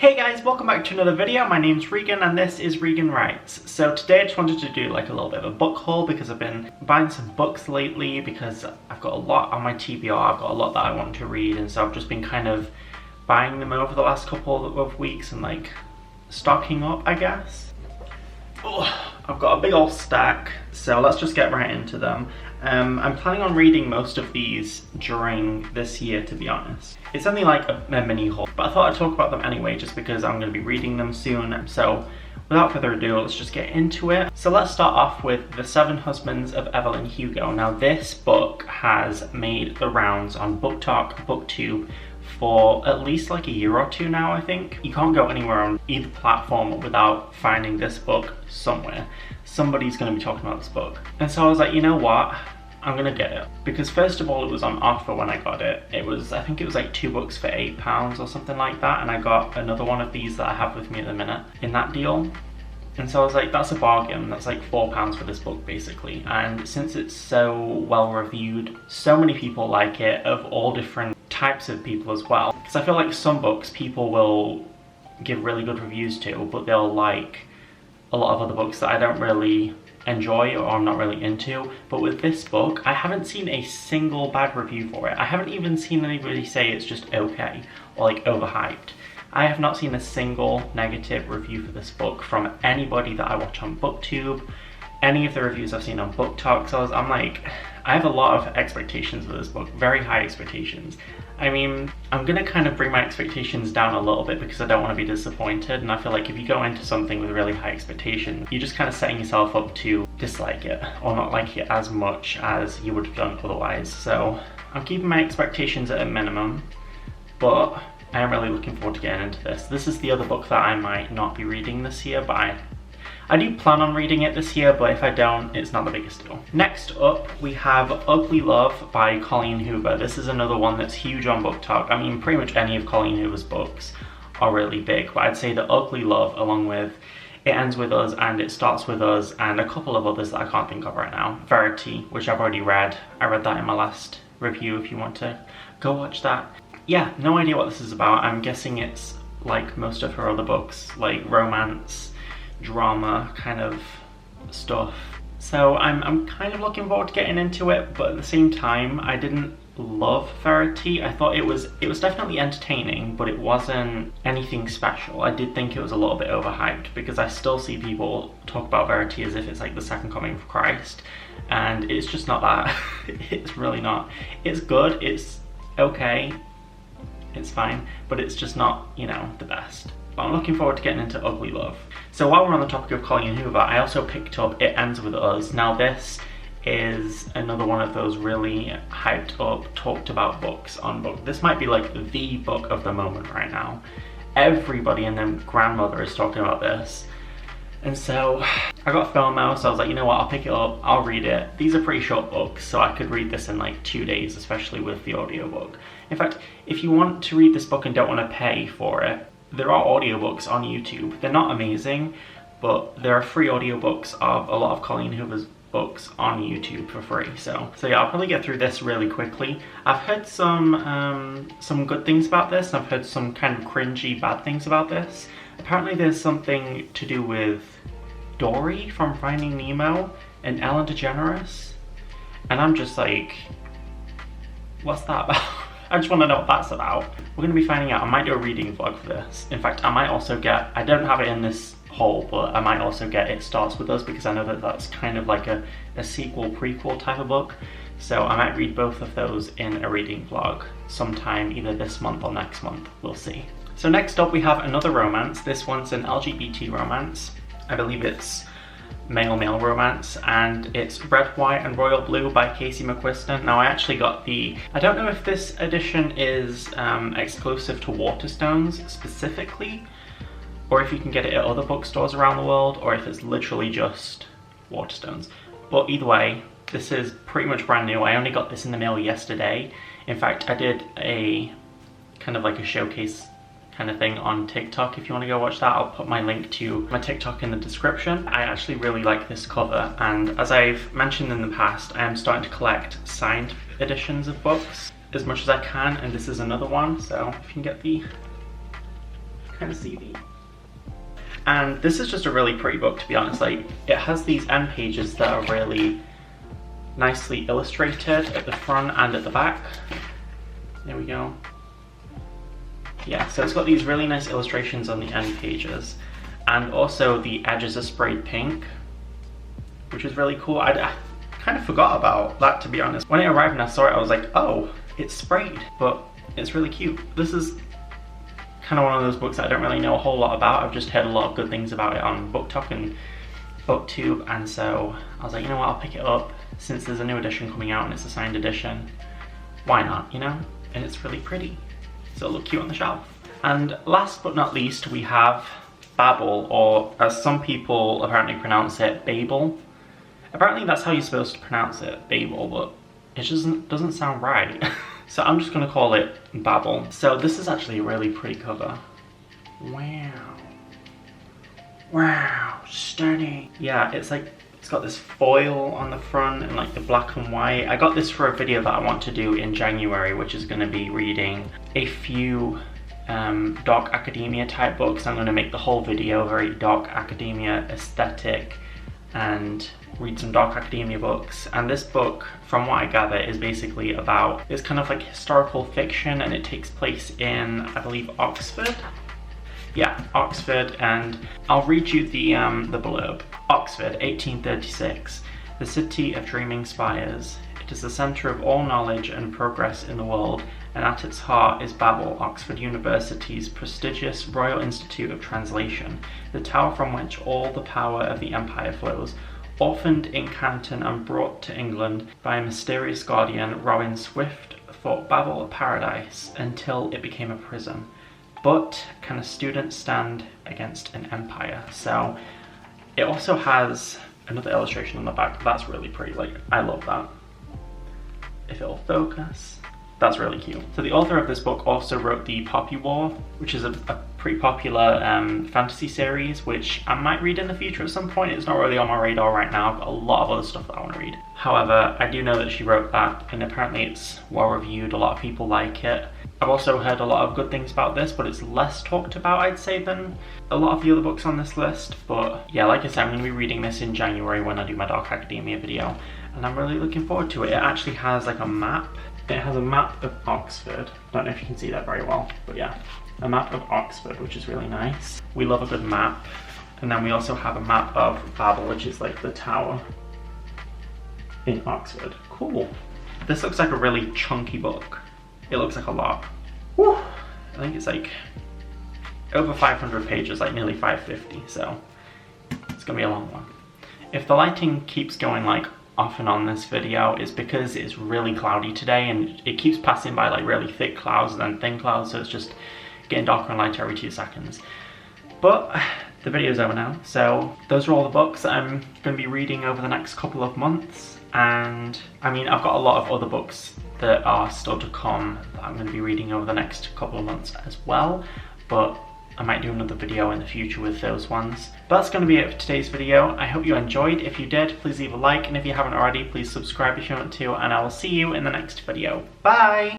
Hey guys, welcome back to another video. My name's Regan and this is Regan Writes. So today I just wanted to do like a little bit of a book haul because I've been buying some books lately because I've got a lot on my TBR, I've got a lot that I want to read, and so I've just been kind of buying them over the last couple of weeks and like stocking up, I guess. I've got a big old stack, so let's just get right into them. I'm planning on reading most of these during this year, to be honest. It's only like a mini haul, but I thought I'd talk about them anyway just because I'm going to be reading them soon. So without further ado, let's just get into it. So let's start off with The Seven Husbands of Evelyn Hugo. Now this book has made the rounds on BookTok, BookTube for at least like a year or two now, I think. You can't go anywhere on either platform without finding this book somewhere. Somebody's going to be talking about this book. And so I was like, you know what? I'm gonna get it. Because first of all, it was on offer when I got it. I think it was like 2 books for £8 or something like that. And I got another one of these that I have with me at the minute in that deal. And so I was like, that's a bargain. That's like £4 for this book basically. And since it's so well reviewed, so many people like it, of all different types of people as well. Because I feel like some books people will give really good reviews to, but they'll like a lot of other books that I don't really enjoy or I'm not really into. But with this book, I haven't seen a single bad review for it. I haven't even seen anybody say it's just okay or like overhyped. I have not seen a single negative review for this book from anybody that I watch on BookTube, any of the reviews I've seen on BookTok. So I'm like, I have a lot of expectations for this book, very high expectations. I mean, I'm gonna kind of bring my expectations down a little bit because I don't want to be disappointed, and I feel like if you go into something with really high expectations, you're just kind of setting yourself up to dislike it or not like it as much as you would have done otherwise. So I'm keeping my expectations at a minimum, but I am really looking forward to getting into this. This is the other book that I might not be reading this year, but I do plan on reading it this year, but if I don't, it's not the biggest deal. Next up, we have Ugly Love by Colleen Hoover. This is another one that's huge on BookTok. I mean, pretty much any of Colleen Hoover's books are really big, but I'd say that Ugly Love, along with It Ends With Us and It Starts With Us, and a couple of others that I can't think of right now. Verity, which I've already read. I read that in my last review if you want to go watch that. Yeah, no idea what this is about. I'm guessing it's like most of her other books, like romance, drama kind of stuff. So I'm kind of looking forward to getting into it, but at the same time, I didn't love Verity. I thought it was definitely entertaining, but it wasn't anything special. I did think it was a little bit overhyped because I still see people talk about Verity as if it's like the second coming of Christ, and it's just not that. It's really not. It's good, it's okay, it's fine, but it's just not, you know, the best. But I'm looking forward to getting into Ugly Love. So while we're on the topic of Colleen Hoover, I also picked up It Ends With Us. Now this is another one of those really hyped up, talked about books on book. This might be like the book of the moment right now. Everybody and their grandmother is talking about this. And so I got FOMO, so I was like, you know what, I'll pick it up, I'll read it. These are pretty short books, so I could read this in like 2 days, especially with the audiobook. In fact, if you want to read this book and don't want to pay for it, there are audiobooks on YouTube. They're not amazing, but there are free audiobooks of a lot of Colleen Hoover's books on YouTube for free. So yeah, I'll probably get through this really quickly. I've heard some good things about this, and I've heard some kind of cringy bad things about this. Apparently there's something to do with Dory from Finding Nemo and Ellen DeGeneres, and I'm just like, what's that about? I just want to know what that's about. We're going to be finding out. I might do a reading vlog for this. In fact, I might also get, I don't have it in this haul, but I might also get It Starts With Us because I know that that's kind of like a sequel, prequel type of book. So I might read both of those in a reading vlog sometime either this month or next month. We'll see. So next up we have another romance. This one's an LGBT romance. I believe it's male-male romance, and it's Red, White and Royal Blue by Casey McQuiston. Now I actually got I don't know if this edition is exclusive to Waterstones specifically, or if you can get it at other bookstores around the world, or if it's literally just Waterstones. But either way, this is pretty much brand new. I only got this in the mail yesterday. In fact, I did a kind of like a showcase kind of thing on TikTok. If you want to go watch that, I'll put my link to my TikTok in the description. I actually really like this cover, and as I've mentioned in the past, I am starting to collect signed editions of books as much as I can, and this is another one. So if you can get the kind of seedy. And this is just a really pretty book, to be honest. Like, it has these end pages that are really nicely illustrated at the front and at the back. There we go. Yeah, so it's got these really nice illustrations on the end pages, and also the edges are sprayed pink, which is really cool. I kind of forgot about that, to be honest. When it arrived and I saw it, I was like, oh, it's sprayed, but it's really cute. This is kind of one of those books that I don't really know a whole lot about. I've just heard a lot of good things about it on BookTok and BookTube, and so I was like, you know what, I'll pick it up since there's a new edition coming out and it's a signed edition. Why not, you know? And it's really pretty, so it'll look cute on the shelf. And last but not least, we have Babel, or as some people apparently pronounce it, Babel. Apparently that's how you're supposed to pronounce it, Babel, but it just doesn't sound right. So I'm just gonna call it Babel. So this is actually a really pretty cover. Wow. Wow, stunning. Yeah, it's like, it's got this foil on the front and like the black and white. I got this for a video that I want to do in January, which is gonna be reading a few dark academia type books. I'm gonna make the whole video very dark academia aesthetic and read some dark academia books. And this book, from what I gather, is basically about, it's kind of like historical fiction, and it takes place in, I believe, Oxford. Yeah, Oxford, and I'll read you the blurb. Oxford, 1836. The city of dreaming spires. It is the centre of all knowledge and progress in the world, and at its heart is Babel, Oxford University's prestigious Royal Institute of Translation, the tower from which all the power of the empire flows. Orphaned in Canton and brought to England by a mysterious guardian, Rowan Swift thought Babel a paradise until it became a prison. But can a student stand against an empire? So it also has another illustration on the back. That's really pretty. Like, I love that. If it'll focus. That's really cute. So the author of this book also wrote The Poppy War, which is a pretty popular fantasy series, which I might read in the future at some point. It's not really on my radar right now. I've got a lot of other stuff that I want to read. However, I do know that she wrote that, and apparently it's well reviewed. A lot of people like it. I've also heard a lot of good things about this, but it's less talked about, I'd say, than a lot of the other books on this list. But yeah, like I said, I'm going to be reading this in January when I do my Dark Academia video, and I'm really looking forward to it. It actually has like a map. It has a map of Oxford. I don't know if you can see that very well, but yeah, a map of Oxford, which is really nice. We love a good map. And then we also have a map of Babel, which is like the tower in Oxford. Cool. This looks like a really chunky book. It looks like a lot. Whew. I think it's like over 500 pages, like nearly 550, so it's gonna be a long one. If the lighting keeps going like off and on this video, it's because it's really cloudy today, and it keeps passing by like really thick clouds and then thin clouds, so it's just getting darker and lighter every 2 seconds. But the video's over now, so those are all the books that I'm going to be reading over the next couple of months. And I mean, I've got a lot of other books that are still to come that I'm going to be reading over the next couple of months as well, but I might do another video in the future with those ones. But that's going to be it for today's video. I hope you enjoyed. If you did, please leave a like, and if you haven't already, please subscribe if you want to, and I will see you in the next video. Bye!